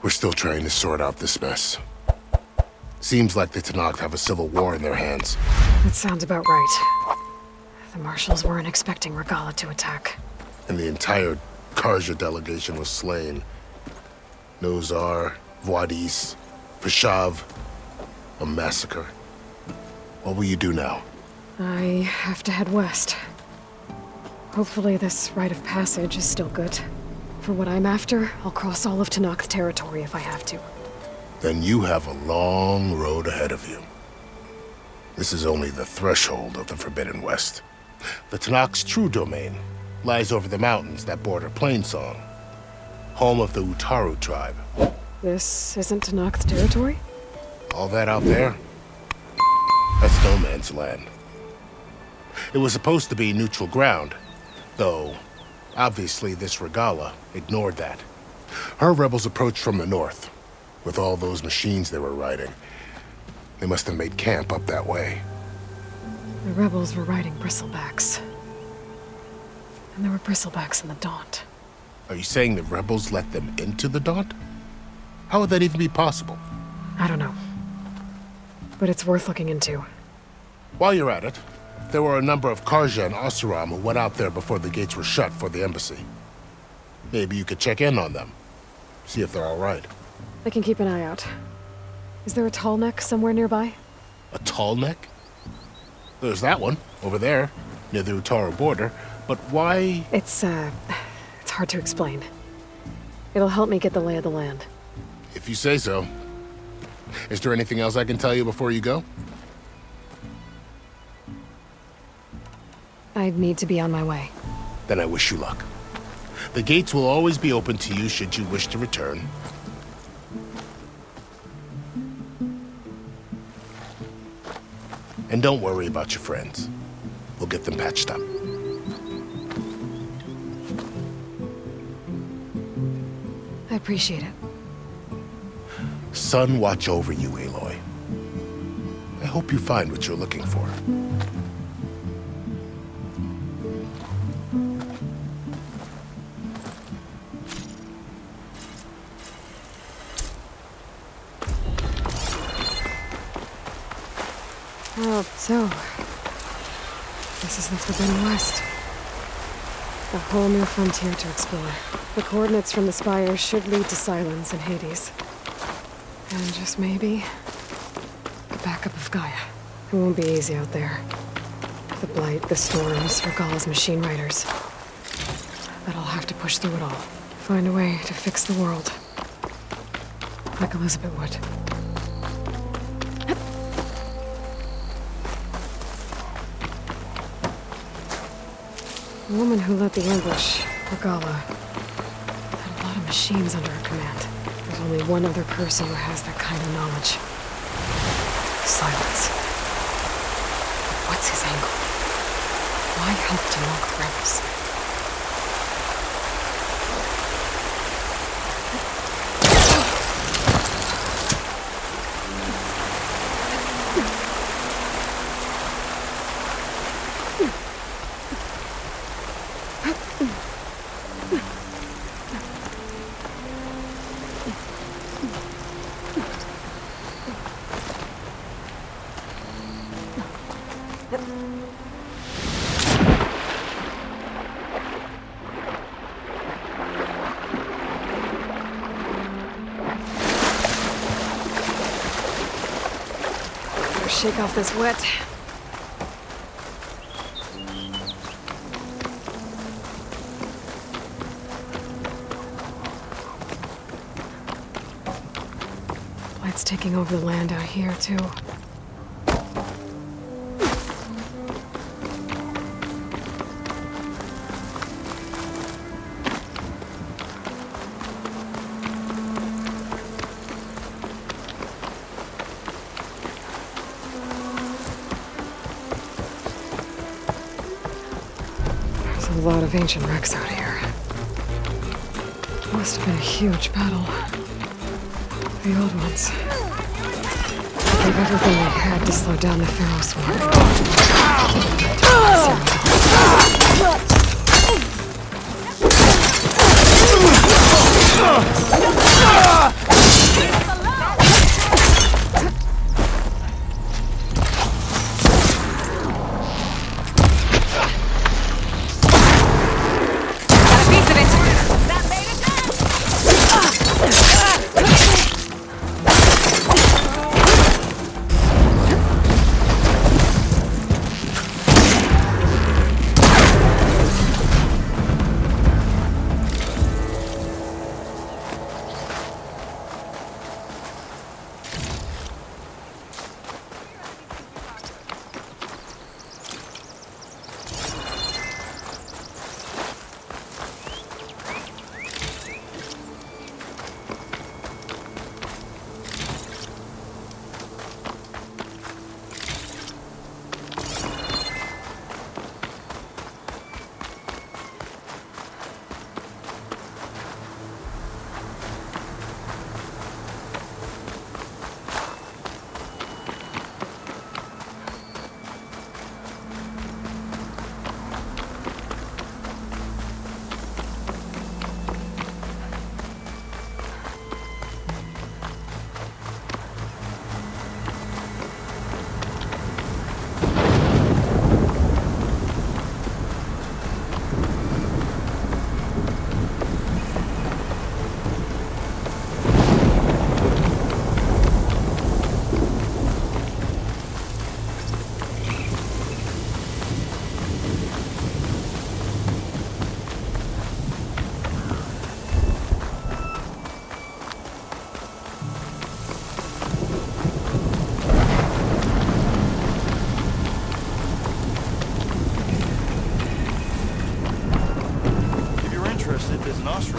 We're still trying to sort out this mess. Seems like the Tenakth have a civil war in their hands. That sounds about right. The marshals weren't expecting Regala to attack. And the entire Karja delegation was slain. Nozar, Voidis, Fashav. A massacre. What will you do now? I have to head west. Hopefully this rite of passage is still good. For what I'm after, I'll cross all of Tenakth territory if I have to. Then you have a long road ahead of you. This is only the threshold of the Forbidden West. The Tenakth's true domain lies over the mountains that border Plainsong, home of the Utaru tribe. This isn't Tenakth territory? All that out there? That's no man's land. It was supposed to be neutral ground, though obviously this Regala ignored that. Her rebels approached from the north, with all those machines they were riding. They must have made camp up that way. The rebels were riding bristlebacks. And there were bristlebacks in the Daunt. Are you saying the rebels let them into the Daunt? How would that even be possible? I don't know. But it's worth looking into. While you're at it, there were a number of Karja and Oseram who went out there before the gates were shut for the embassy. Maybe you could check in on them. See if they're all right. I can keep an eye out. Is there a tall neck somewhere nearby? A tall neck? There's that one, over there, near the Utaru border. But why? It's hard to explain. It'll help me get the lay of the land. If you say so. Is there anything else I can tell you before you go? I need to be on my way. Then I wish you luck. The gates will always be open to you should you wish to return. And don't worry about your friends. We'll get them patched up. I appreciate it. Sun watch over you, Aloy. I hope you find what you're looking for. Oh, so... this is the Forbidden West. A whole new frontier to explore. The coordinates from the spires should lead to Silence and Hades. And just maybe... the backup of Gaia. It won't be easy out there. The Blight, the storms, Regala's machine riders. But I'll have to push through it all. Find a way to fix the world. Like Elizabeth would. The woman who led the ambush, Regala, had a lot of machines under her command. There's only one other person who has that kind of knowledge. Silence. What's his angle? Why help Tenakth rebels? Shake off this wet. Light's taking over the land out here, too. A lot of ancient wrecks out here. Must have been a huge battle. The old ones. Gave everything they had to slow down the Pharaoh swarm.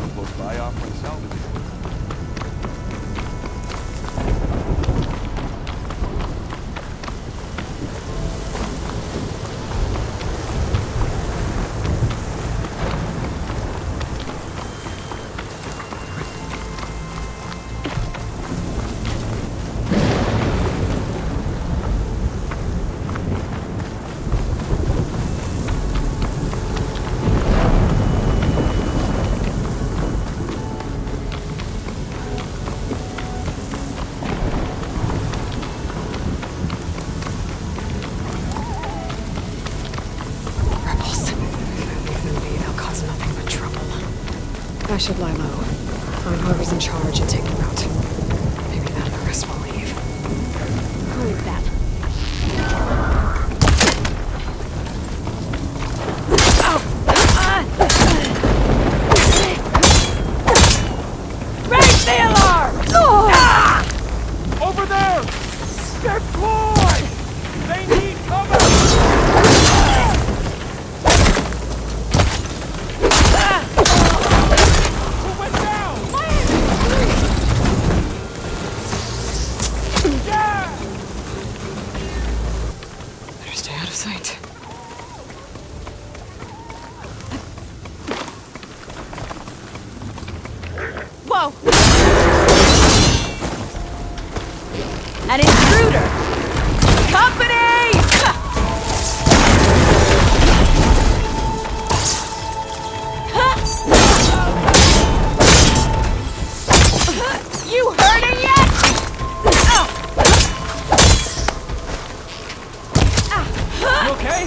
close by offering salvage. I should lie low. Find whoever's in charge and take them out. Maybe then the rest will leave. Who is that? Raise the alarm! Over there! Deploy! They need cover! Who went down? Yeah! Better stay out of sight. Whoa! An intruder! Company! You hurting yet? You okay?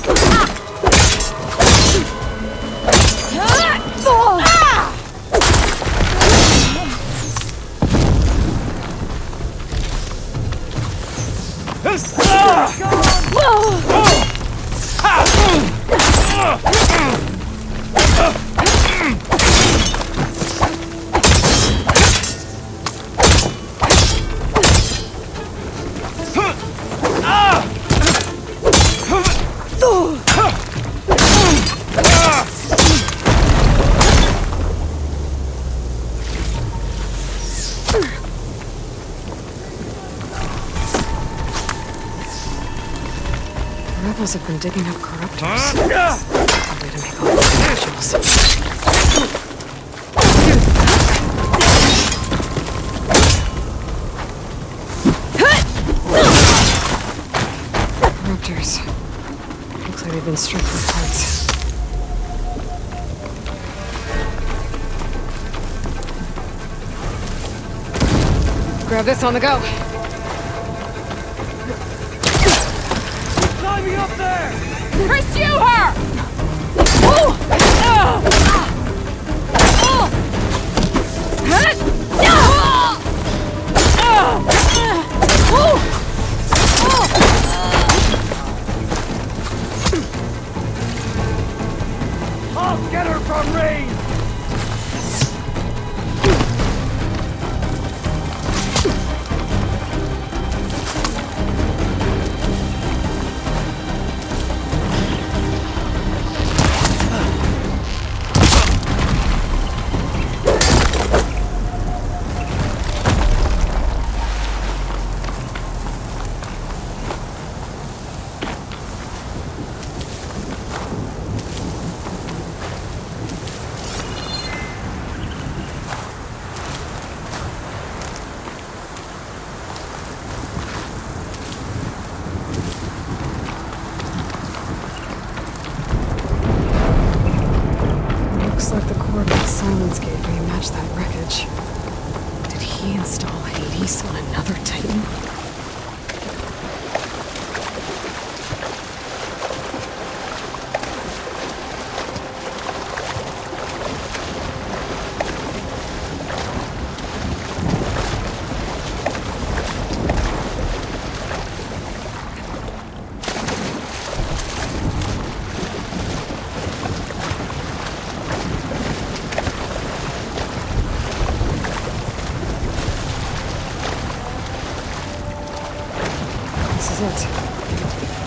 The rebels have been digging up corruptors. Probably to make all the individuals. Corruptors. Looks like they've been stripped for parts. Grab this on the go. Climbing up there! Pursue her! I'll get her from range! Looks like the coordinates Silence gave me match that wreckage. Did he install Hades on another Titan?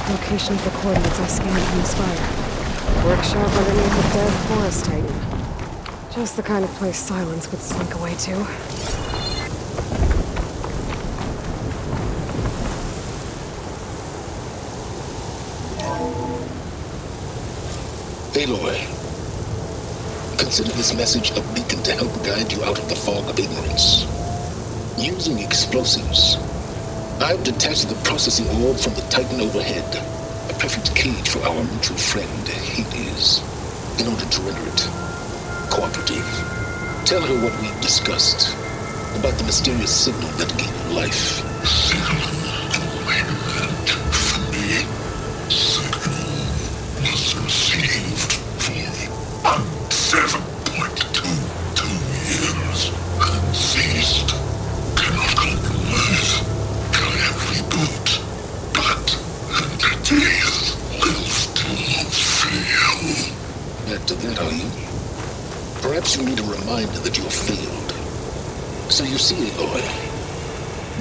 Location of the coordinates I scanned from the spire. Workshop underneath the dead forest titan. Just the kind of place silence would slink away to. Aloy, consider this message a beacon to help guide you out of the fog of ignorance. Using explosives, I've detached the processing orb from the Titan overhead, a perfect cage for our mutual friend, Hades, in order to render it cooperative. Tell her what we've discussed about the mysterious signal that gave you life. Signal commandment for me. Signal was received for 7.22 years and ceased. Cannot compromise. Can reboot, but entities will still fail. Back to that, are you? Perhaps you need a reminder that you have failed. So you see, Aloy,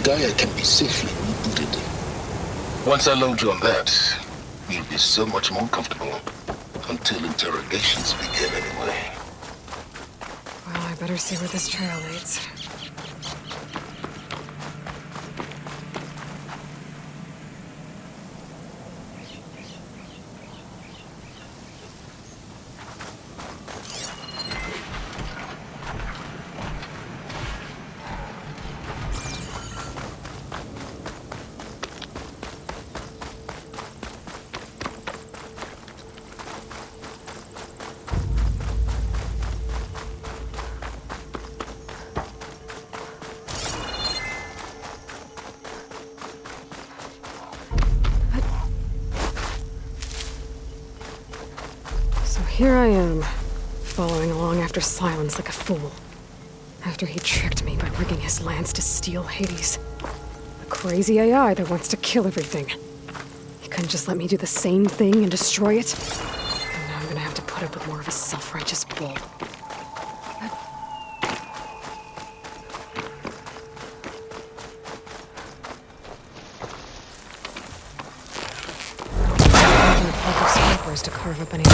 Gaia can be safely rebooted. Once I load you on that, you'll be so much more comfortable. Until interrogations begin, anyway. Well, I better see where this trail leads. Here I am, following along after Silence like a fool. After he tricked me by rigging his lance to steal Hades. A crazy AI that wants to kill everything. He couldn't just let me do the same thing and destroy it? And now I'm gonna have to put up with more of his self-righteous bull. To carve up any.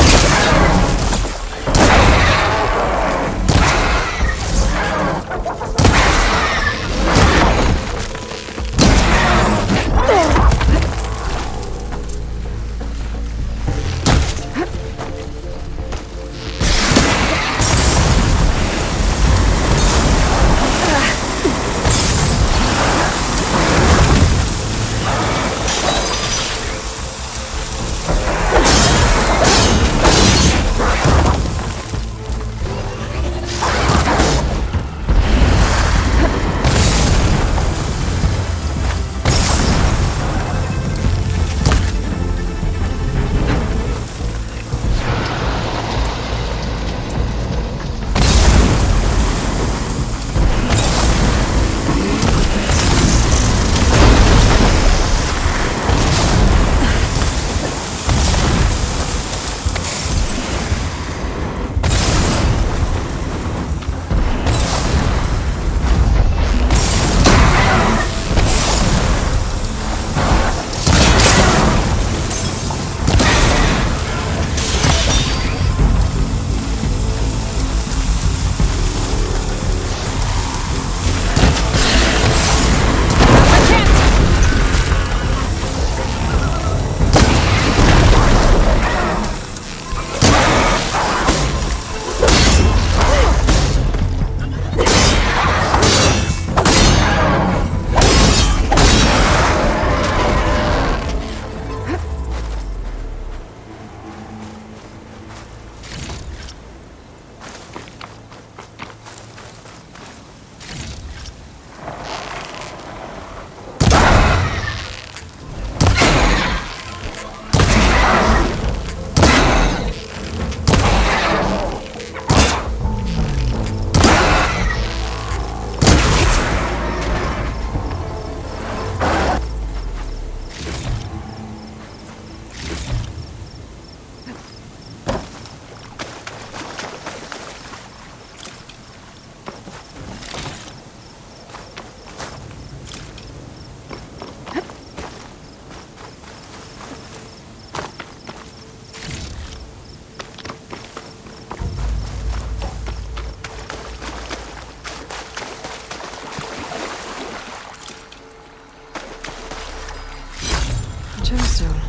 gemstone.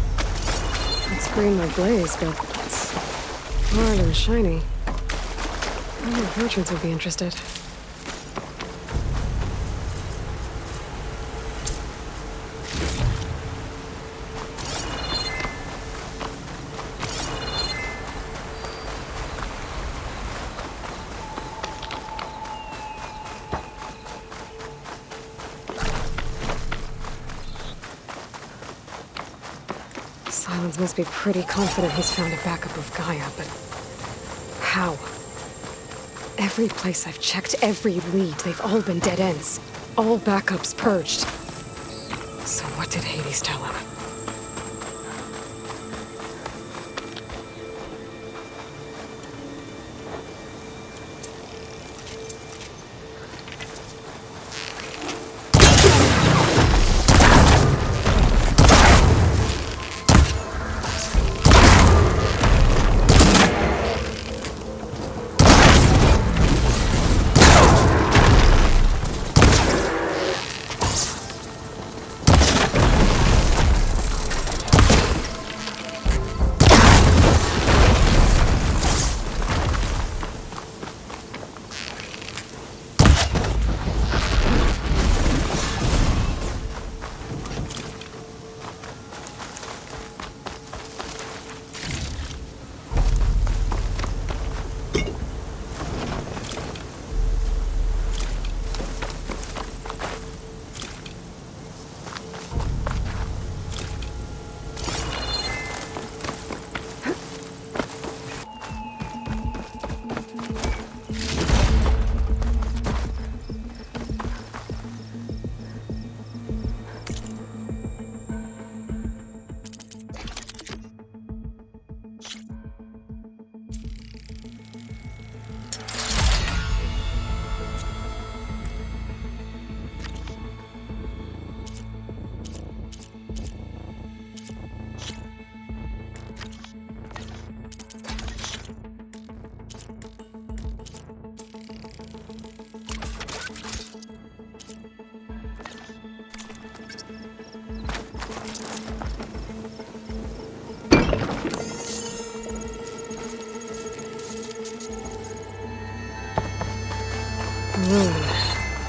It's green like blaze, but it's hard and shiny. I think merchants would be interested. Silence must be pretty confident he's found a backup of Gaia, but how? Every place I've checked, every lead, they've all been dead ends. All backups purged. So what did Hades tell him?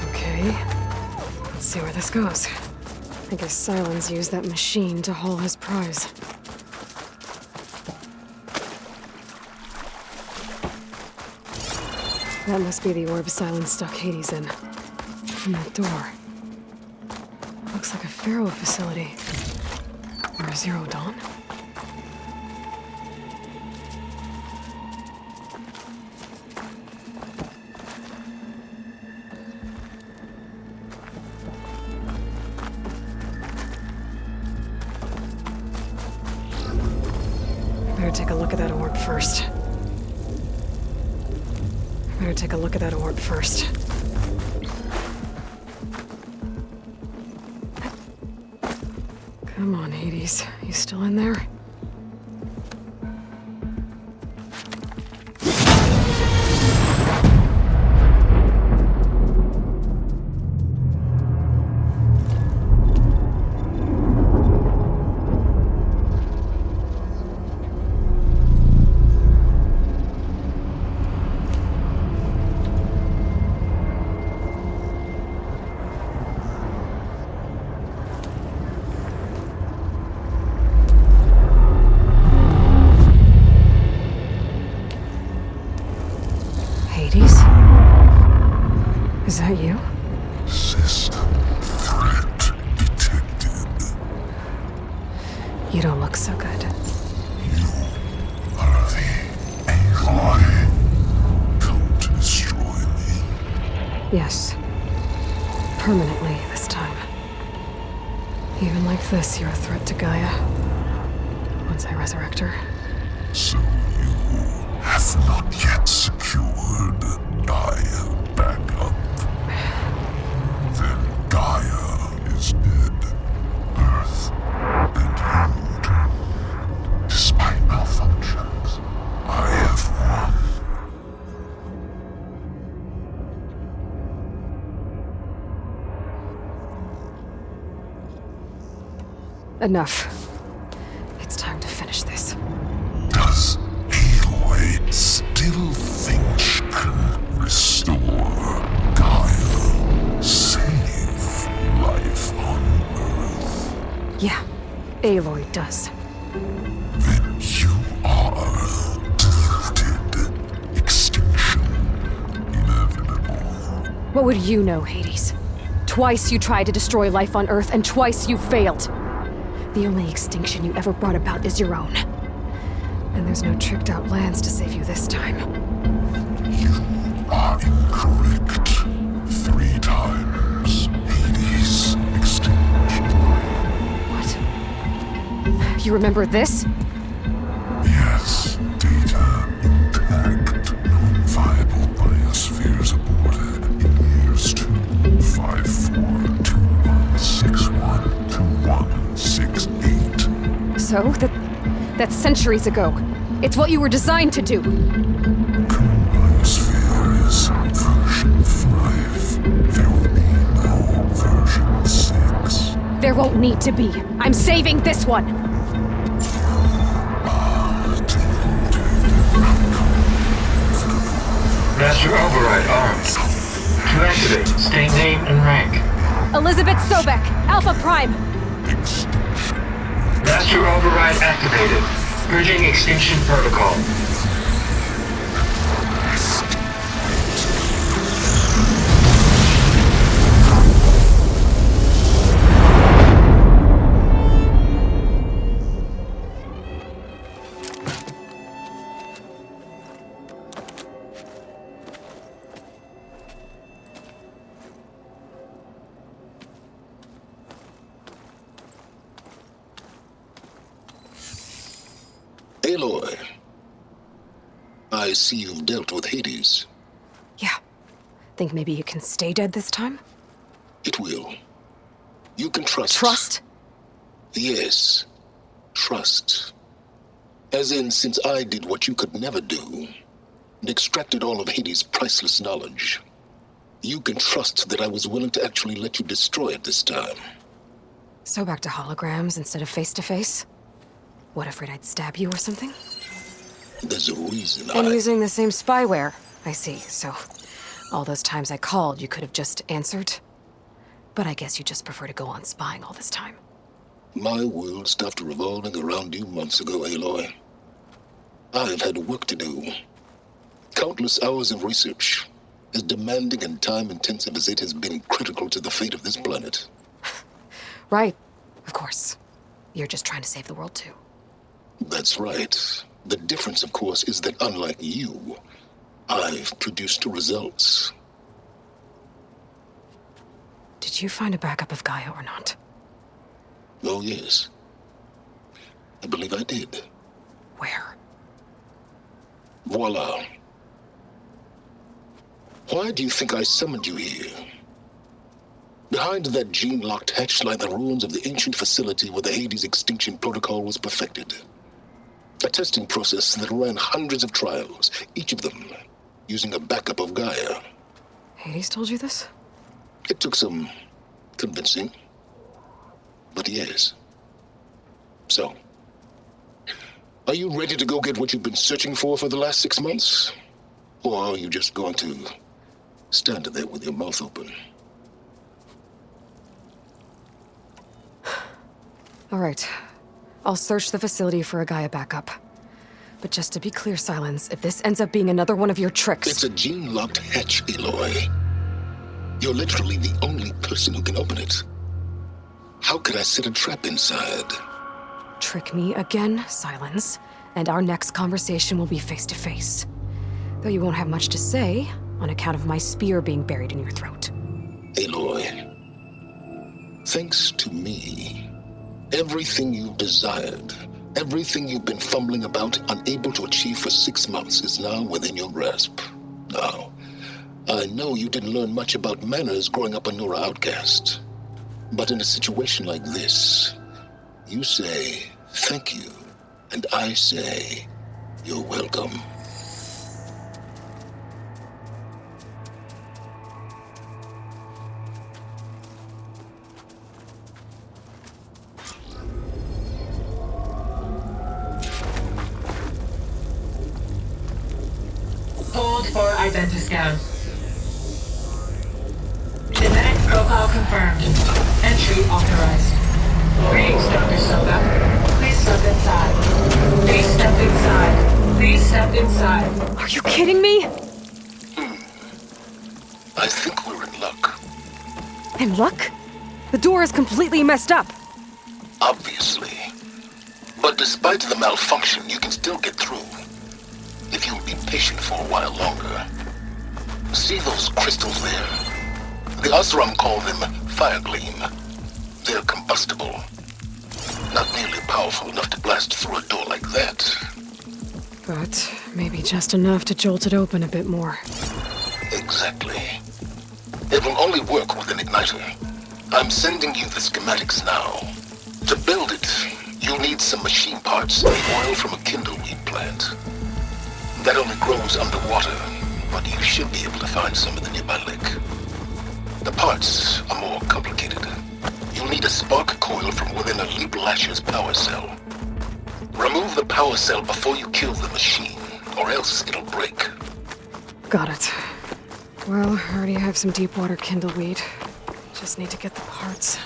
Okay. Let's see where this goes. I guess Silence used that machine to haul his prize. That must be the orb Silence stuck Hades in. And that door. Looks like a Pharaoh facility. Or a Zero Dawn? Better take a look at that orb first. Better take a look at that orb first. Come on, Hades. You still in there? Hades? Is that you? System threat detected. You don't look so good. You are the AI come to destroy me. Yes. Permanently this time. Even like this, you're a threat to Gaia. Once I resurrect her. So you have not yet secured Gaia backup. Then Gaia is dead. Earth and you too. Despite malfunctions, I have won. Enough. Aloy does. Then you are deluded. Extinction inevitable. What would you know, Hades? Twice you tried to destroy life on Earth, and twice you failed. The only extinction you ever brought about is your own. And there's no tricked-out lands to save you this time. You are incorrect. 3 times. Hades extinguished life. What? You remember this? Yes, data intact. Non-viable biospheres aborted in years 254-2161-2168. So? That's centuries ago. It's what you were designed to do. Current biosphere is version 5. There will be no version 6. There won't need to be. I'm saving this one. Master Override armed. To activate, state name and rank. Elizabeth Sobek, Alpha Prime. Master Override activated. Purging extinction protocol. Aloy, I see you've dealt with Hades. Yeah. Think maybe you can stay dead this time? It will. You can trust. Trust? Yes. Trust. As in, since I did what you could never do, and extracted all of Hades' priceless knowledge, you can trust that I was willing to actually let you destroy it this time. So back to holograms instead of face-to-face? What, afraid I'd stab you or something? There's a reason And using the same spyware. I see, so all those times I called, you could have just answered? But I guess you just prefer to go on spying all this time. My world stopped revolving around you months ago, Aloy. I've had work to do. Countless hours of research, as demanding and time-intensive as it has been critical to the fate of this planet. Right, of course. You're just trying to save the world, too. That's right. The difference, of course, is that unlike you, I've produced results. Did you find a backup of Gaia or not? Oh, yes. I believe I did. Where? Voila. Why do you think I summoned you here? Behind that gene-locked hatch lie the ruins of the ancient facility where the Hades extinction protocol was perfected. A testing process that ran hundreds of trials, each of them using a backup of Gaia. Hades told you this? It took some convincing, but yes. So, are you ready to go get what you've been searching for the last 6 months? Or are you just going to stand there with your mouth open? All right. I'll search the facility for a Gaia backup. But just to be clear, Silence, if this ends up being another one of your tricks... It's a gene-locked hatch, Aloy. You're literally the only person who can open it. How could I set a trap inside? Trick me again, Silence, and our next conversation will be face-to-face. Though you won't have much to say, on account of my spear being buried in your throat. Aloy, thanks to me, everything you've desired, everything you've been fumbling about, unable to achieve for 6 months, is now within your grasp. Now, I know you didn't learn much about manners growing up a Nora outcast. But in a situation like this, you say, thank you, and I say, you're welcome. Hold for identiscan. Genetic profile confirmed. Entry authorized. Greetings, Dr. Soda. Please step inside. Please step inside. Please step inside. Are you kidding me? I think we're in luck. In luck? The door is completely messed up. Obviously. But despite the malfunction, you can still get through. If you'll be patient for a while longer. See those crystals there? The Osram call them fire gleam. They're combustible. Not nearly powerful enough to blast through a door like that. But maybe just enough to jolt it open a bit more. Exactly. It will only work with an igniter. I'm sending you the schematics now. To build it, you'll need some machine parts and oil from a kindleweed plant. That only grows underwater, but you should be able to find some in the nearby lake. The parts are more complicated. You'll need a spark coil from within a Leap Lasher's power cell. Remove the power cell before you kill the machine, or else it'll break. Got it. Well, I already have some deep water kindleweed. Just need to get the parts.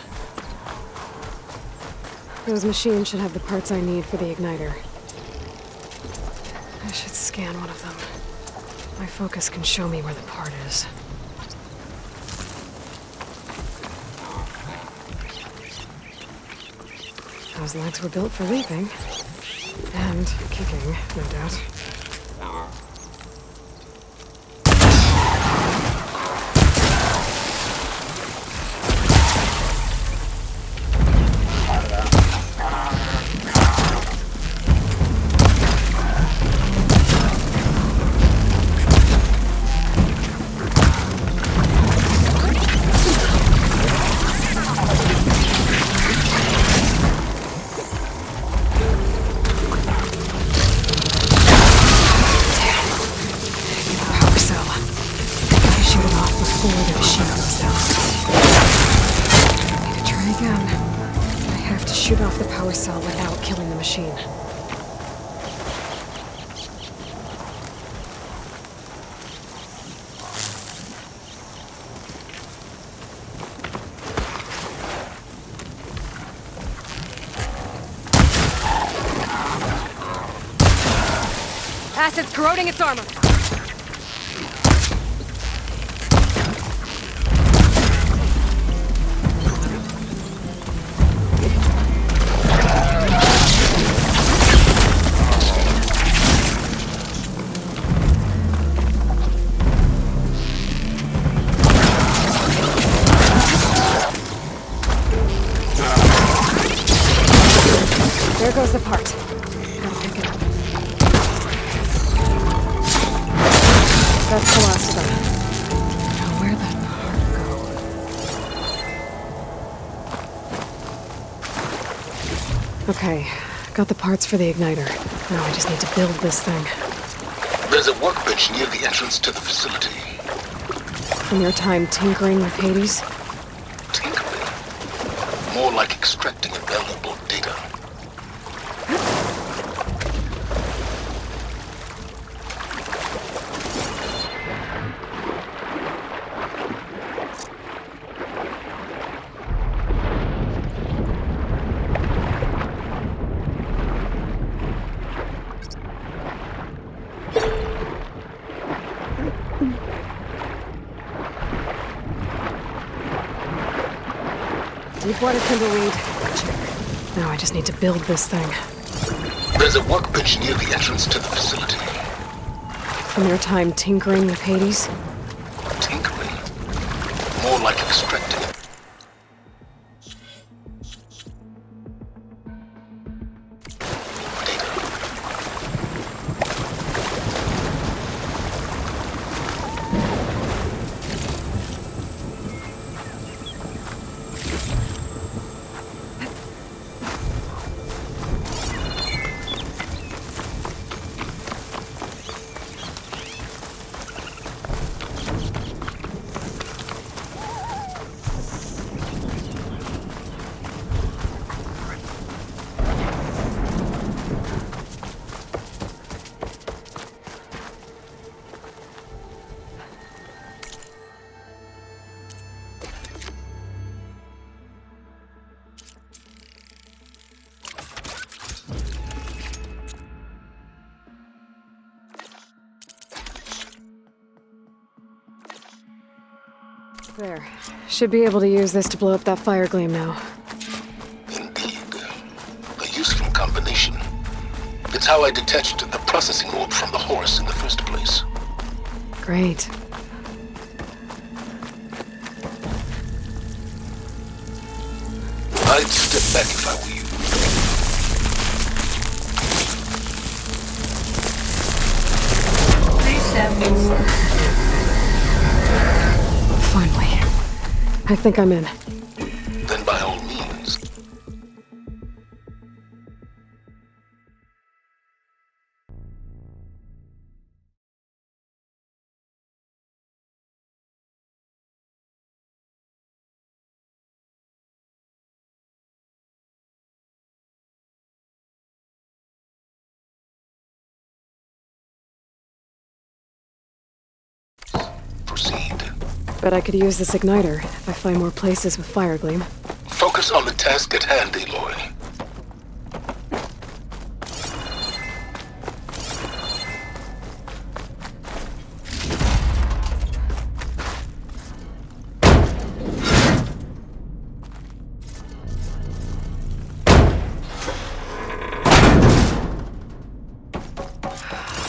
Those machines should have the parts I need for the igniter. I should scan one of them. My focus can show me where the part is. Those legs were built for leaping. And kicking, no doubt. Shoot off the power cell without killing the machine. Acid's corroding its armor. There goes the part. Gotta pick it up. That's the last of them. Now where'd that part go? Okay, got the parts for the igniter. Now I just need to build this thing. There's a workbench near the entrance to the facility. From your time tinkering with Hades? Tinkering? More like extracting valuable data. Deepwater kindleweed. Check. Now I just need to build this thing. There's a workbench near the entrance to the facility. From your time tinkering with Hades? Tinkering? More like extracting There. Should be able to use this to blow up that fire gleam now. Indeed. A useful combination. It's how I detached the processing orb from the horse in the first place. Great. I'd step back if I were you. Please step inside. Finally. I think I'm in. Then by all means. Proceed. Bet I could use this igniter if I find more places with fire gleam. Focus on the task at hand, Aloy.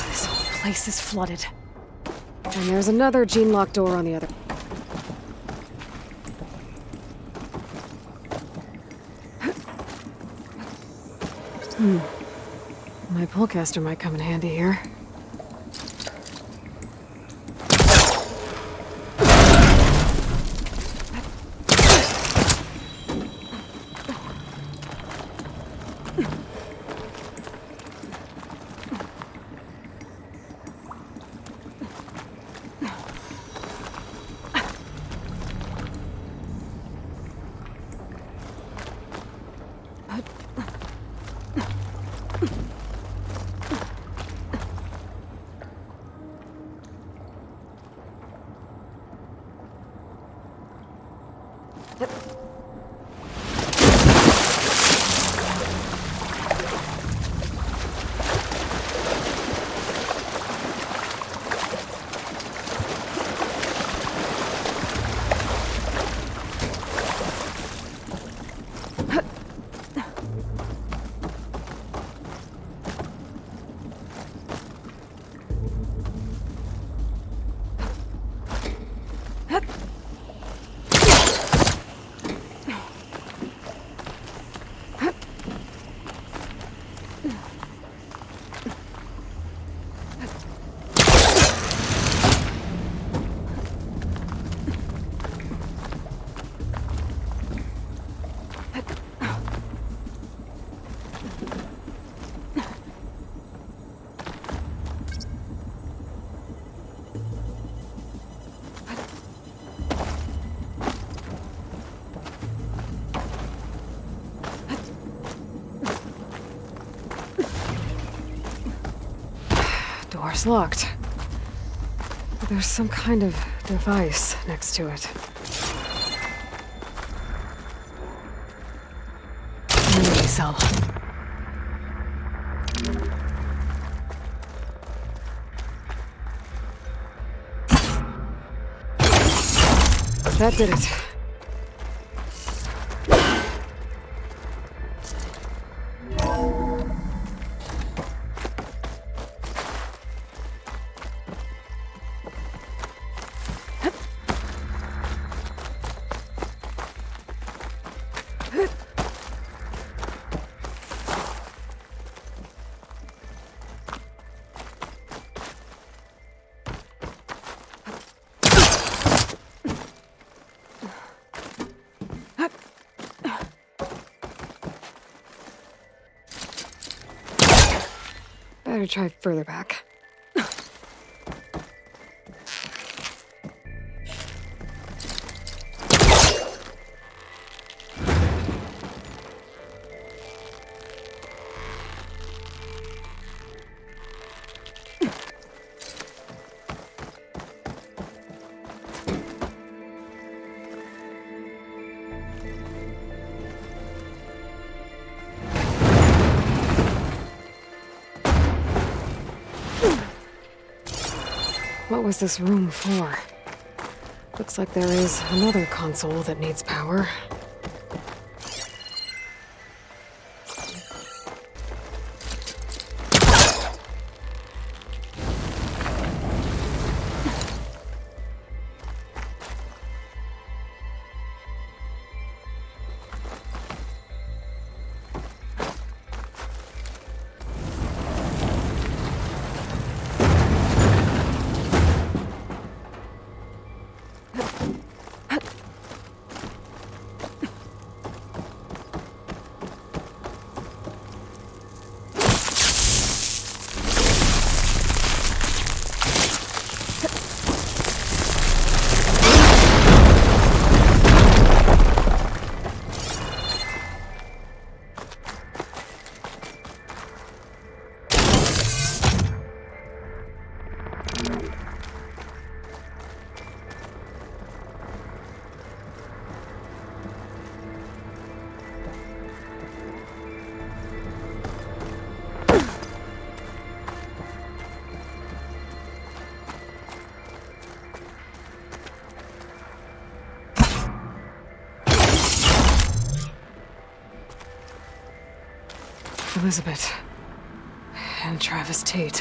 This whole place is flooded. And there's another gene-locked door on the other. My pullcaster might come in handy here. Door's locked. There's some kind of device next to it. Memory cell. That did it. Better try further back. What was this room for? Looks like there is another console that needs power. Elizabeth. And Travis Tate.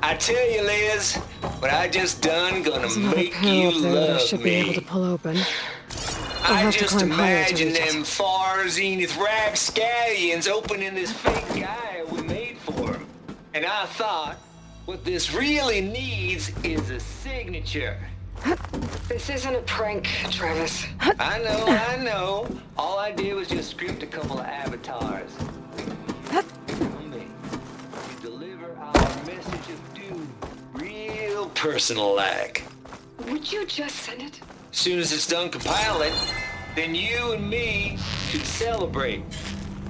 I tell you, Liz, what I just done gonna make you up there that I love should be able me. to pull open. I have to just climb higher to imagine reach it. them far zenith rapscallions opening this fake guy we made for him. And I thought, what this really needs is a signature. This isn't a prank, Travis. I know. All I did was just script a couple of avatars. From me. To deliver our message of doom. Real personal-like. Would you just send it? Soon as it's done compiling, then you and me should celebrate.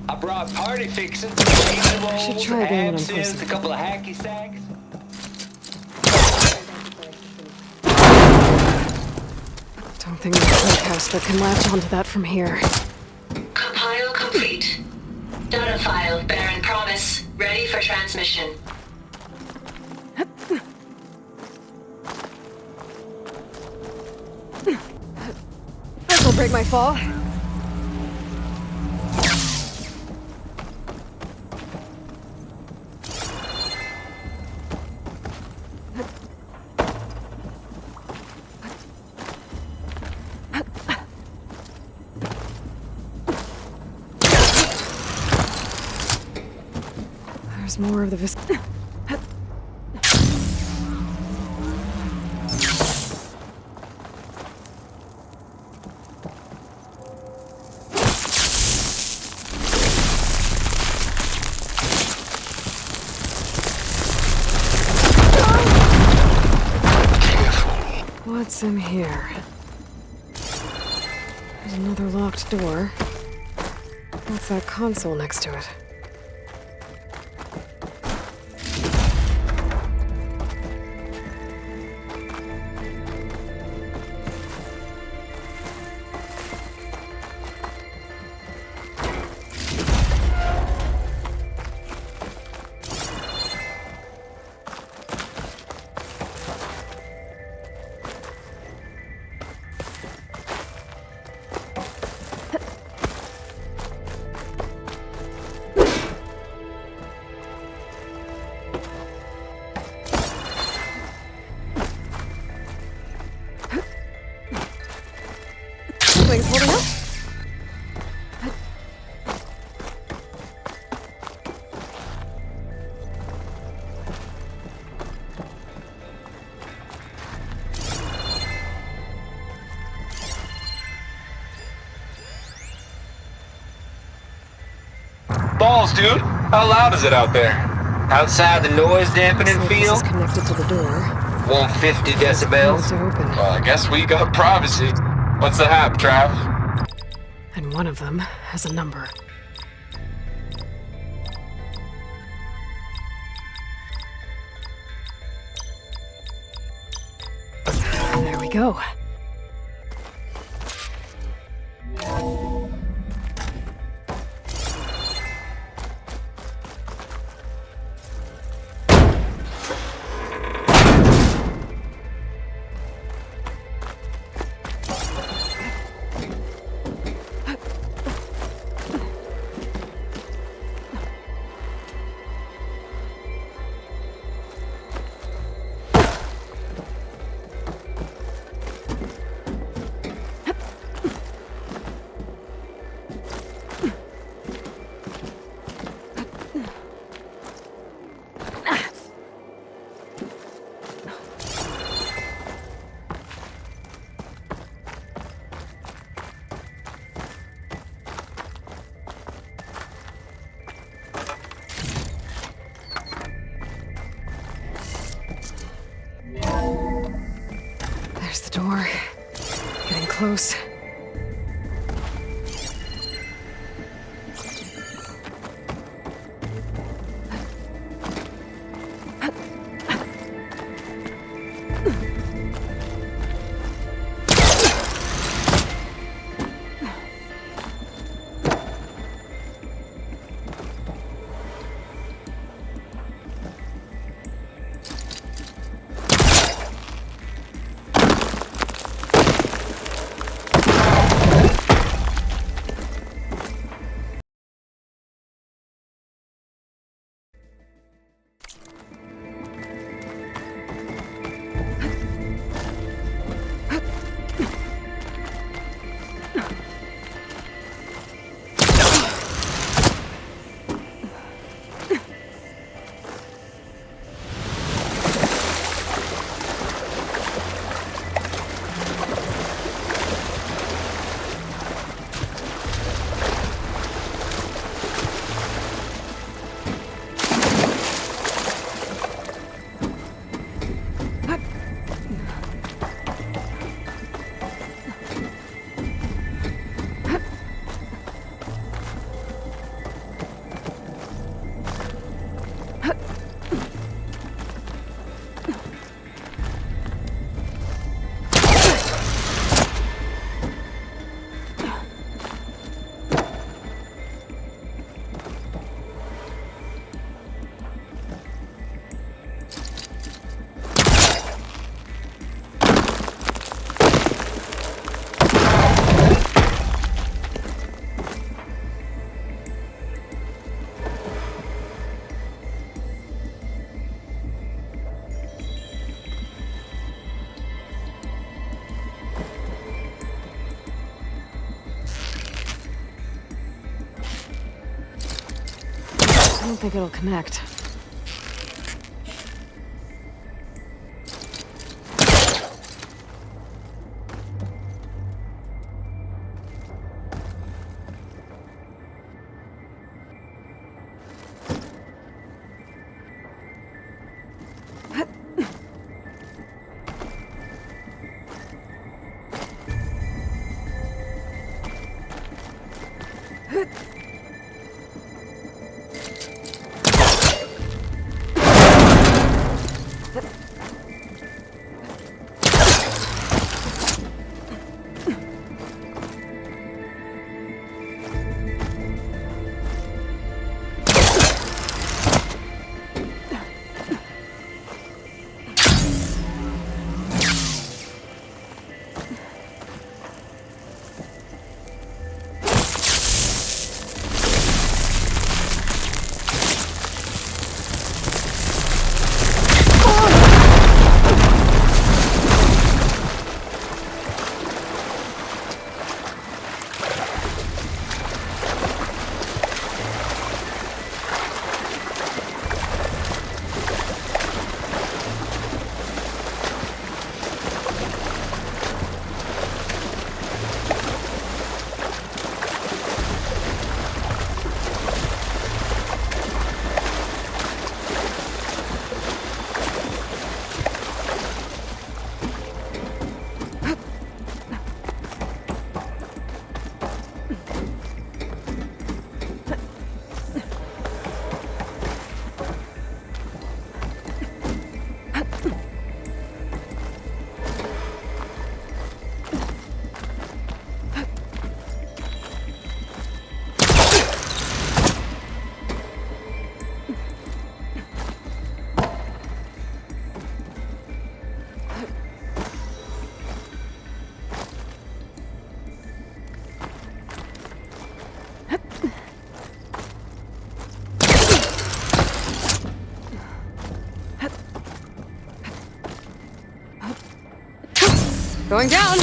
I brought party fixing, should try again when I'm absinthe, closer. a couple of hacky sacks. Don't think there's a house that can latch onto that from here. Compile complete. Data file, Baron Promise, ready for transmission. This'll break my fall. There's more of the What's in here? There's another locked door. What's that console next to it? Something's holding up. balls, dude. How loud is it out there? Outside the noise dampening Looks like this field? is connected to the door. 150 Need decibels? to open. Well, I guess we got privacy. What's the hap, Trav? And one of them has a number. There we go. There's the door. Getting close. I don't think it'll connect. Going down!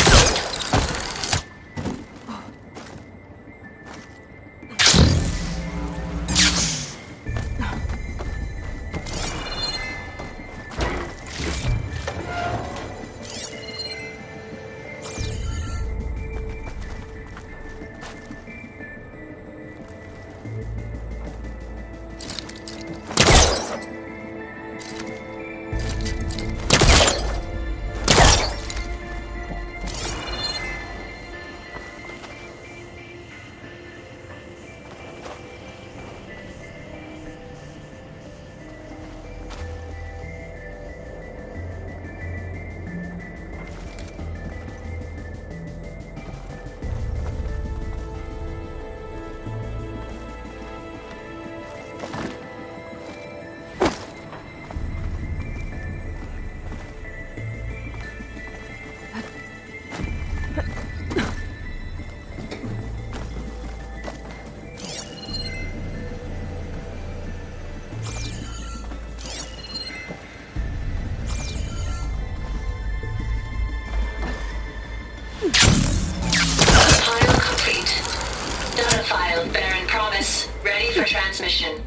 For transmission.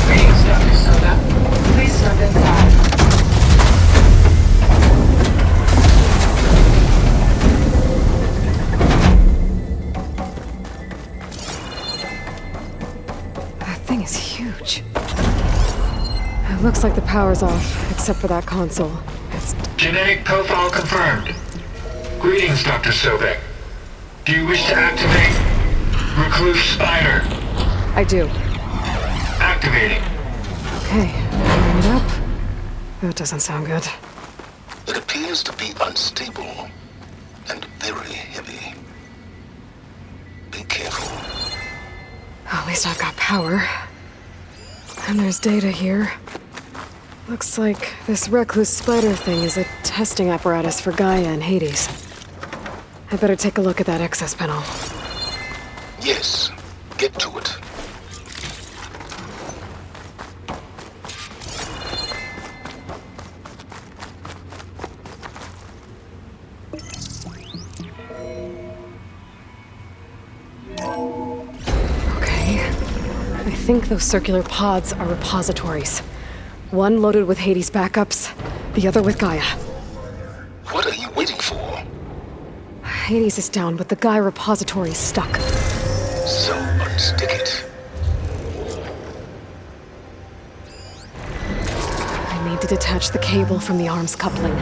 Greetings, Dr. Soda. Please step inside. That thing is huge. It looks like the power's off, except for that console. It's... Genetic profile confirmed. Greetings, Dr. Sobek. Do you wish to activate Recluse Spider? I do. Activating. Okay, bring it up. That doesn't sound good. It appears to be unstable and very heavy. Be careful. At least I've got power. And there's data here. Looks like this recluse spider thing is a testing apparatus for Gaia and Hades. I better take a look at that access panel. Yes, get to it. Okay. I think those circular pods are repositories. One loaded with Hades backups, the other with Gaia. What are you waiting for? Hades is down, but the Gaia repository is stuck. So unstick it. I need to detach the cable from the arms coupling.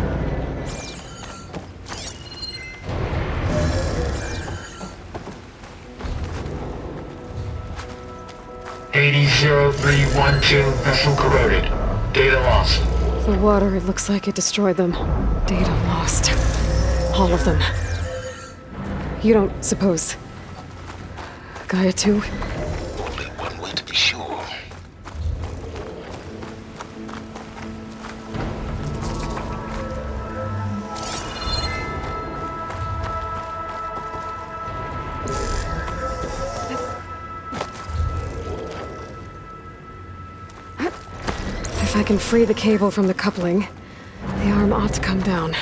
Hades 0312 vessel corroded. Data lost. The water, it looks like it destroyed them. Data lost. All of them. You don't suppose... Gaia too? Only one way to be sure. If I can free the cable from the coupling, the arm ought to come down.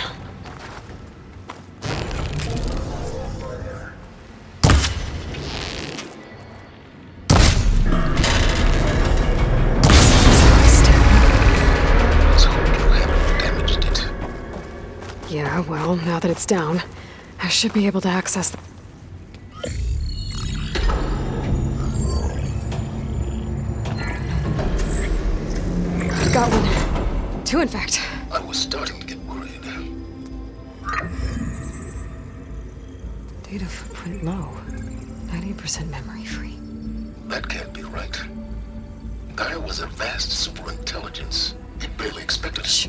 Yeah, well, now that it's down, I should be able to access the... I've got one. Two, in fact. I was starting to get worried. Data footprint low. 90% memory free. That can't be right. Gaia was a vast superintelligence. It barely expected it.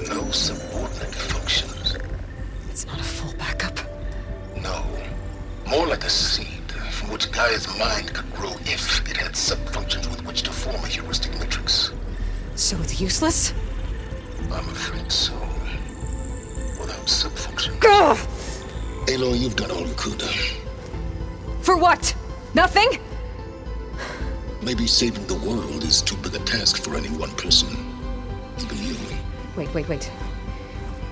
No subordinate functions. It's not a full backup. No. More like a seed from which Gaia's mind could grow if it had sub-functions with which to form a heuristic matrix. So it's useless? I'm afraid so. Without sub-function. Ugh! Aloy, you've done all you could. For what? Nothing? Maybe saving the world is too big a task for any one person. Even you. Wait.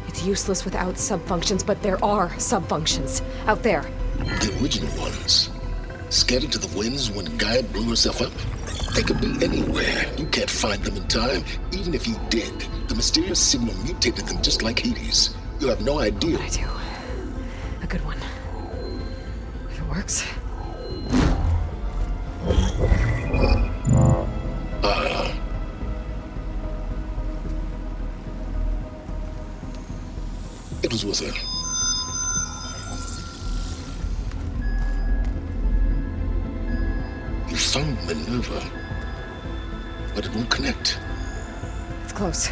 It's useless without sub-functions, but there are sub-functions out there. The original ones. Scattered to the winds when Gaia blew herself up? They could be anywhere. You can't find them in time. Even if you did, the mysterious signal mutated them just like Hades. You have no idea. I do. A good one. If it works. It was with her. You found Minerva, but it won't connect. It's close.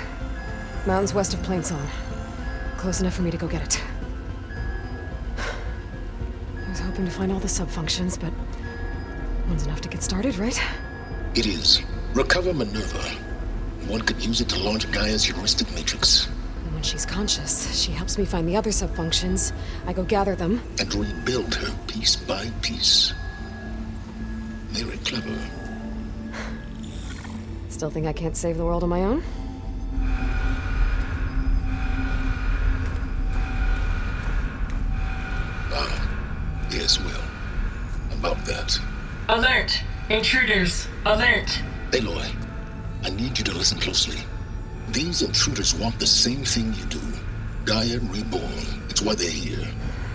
Mountains west of Plainsong. Close enough for me to go get it. I was hoping to find all the sub-functions, but one's enough to get started, right? It is. Recover Minerva. One could use it to launch Gaia's heuristic matrix. And when she's conscious, she helps me find the other sub-functions. I go gather them. And rebuild her piece by piece. Very clever. Still think I can't save the world on my own? Yes, well. About that. Alert! Intruders! Alert! Aloy, I need you to listen closely. These intruders want the same thing you do. Gaia reborn. It's why they're here.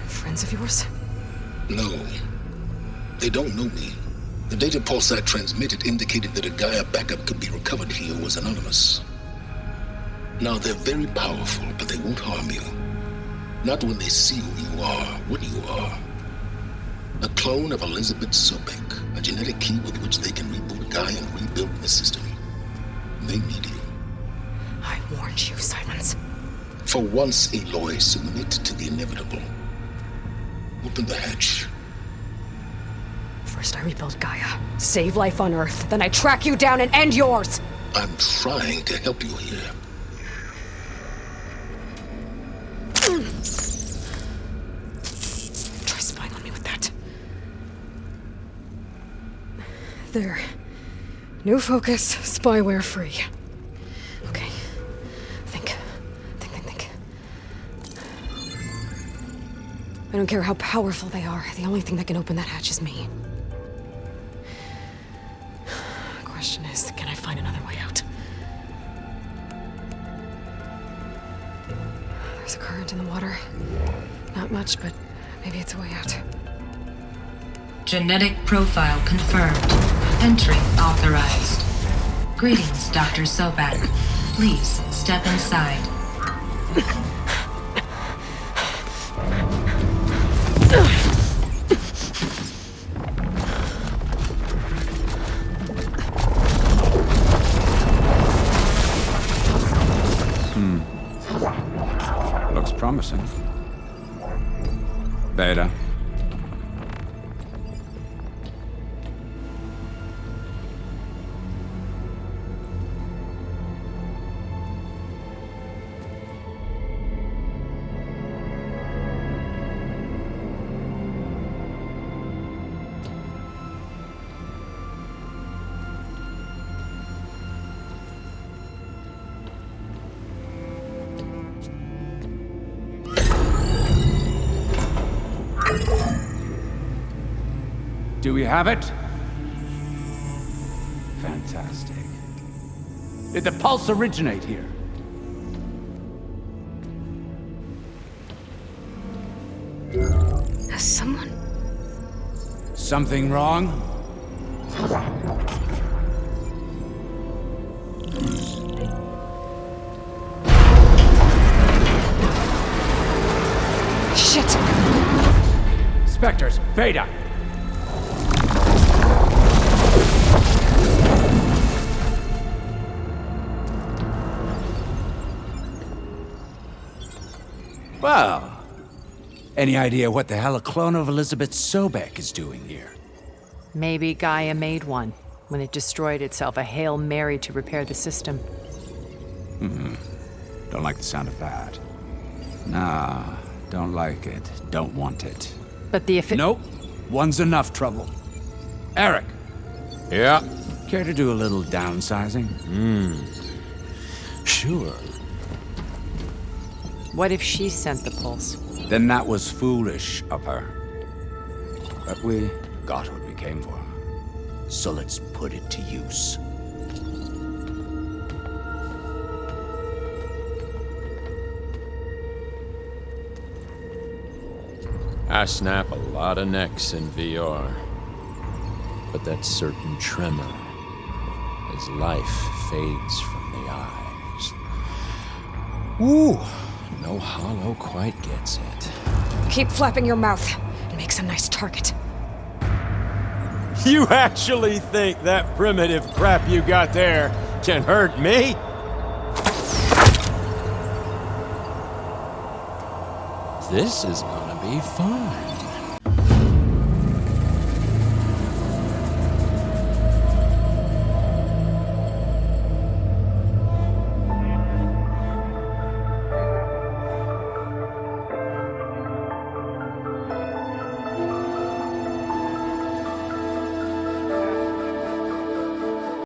Friends of yours? No. They don't know me. The data pulse I transmitted indicated that a Gaia backup could be recovered here was anonymous. Now, they're very powerful, but they won't harm you. Not when they see who you are, what you are. A clone of Elizabeth Sobek, a genetic key with which they can reboot Gaia and rebuild the system. They need you. I warned you, Silence. For once, Aloy, submit to the inevitable. Open the hatch. First I rebuild Gaia, save life on Earth, then I track you down and end yours! I'm trying to help you here. Try spying on me with that. There. New focus, spyware free. Okay. Think. I don't care how powerful they are. The only thing that can open that hatch is me. The question is, can I find another way out? There's a current in the water. Not much, but maybe it's a way out. Genetic profile confirmed. Entry authorized. Greetings, Dr. Sobek. Please step inside. Looks promising. Beta. Do we have it? Fantastic. Did the pulse originate here? Has someone... Something wrong? Shit! Spectres, Beta! Well, any idea what the hell a clone of Elizabeth Sobek is doing here? Maybe Gaia made one when it destroyed itself, a Hail Mary to repair the system. Don't like the sound of that. Nah, don't like it. Don't want it. But the Nope. One's enough trouble. Eric. Yeah? Care to do a little downsizing? Sure. What if she sent the pulse? Then that was foolish of her. But we got what we came for. So let's put it to use. I snap a lot of necks in VR. But that certain tremor as life fades from the eyes. Ooh, no hollow quite gets it. Keep flapping your mouth. It makes a nice target. You actually think that primitive crap you got there can hurt me? This is gonna be fun.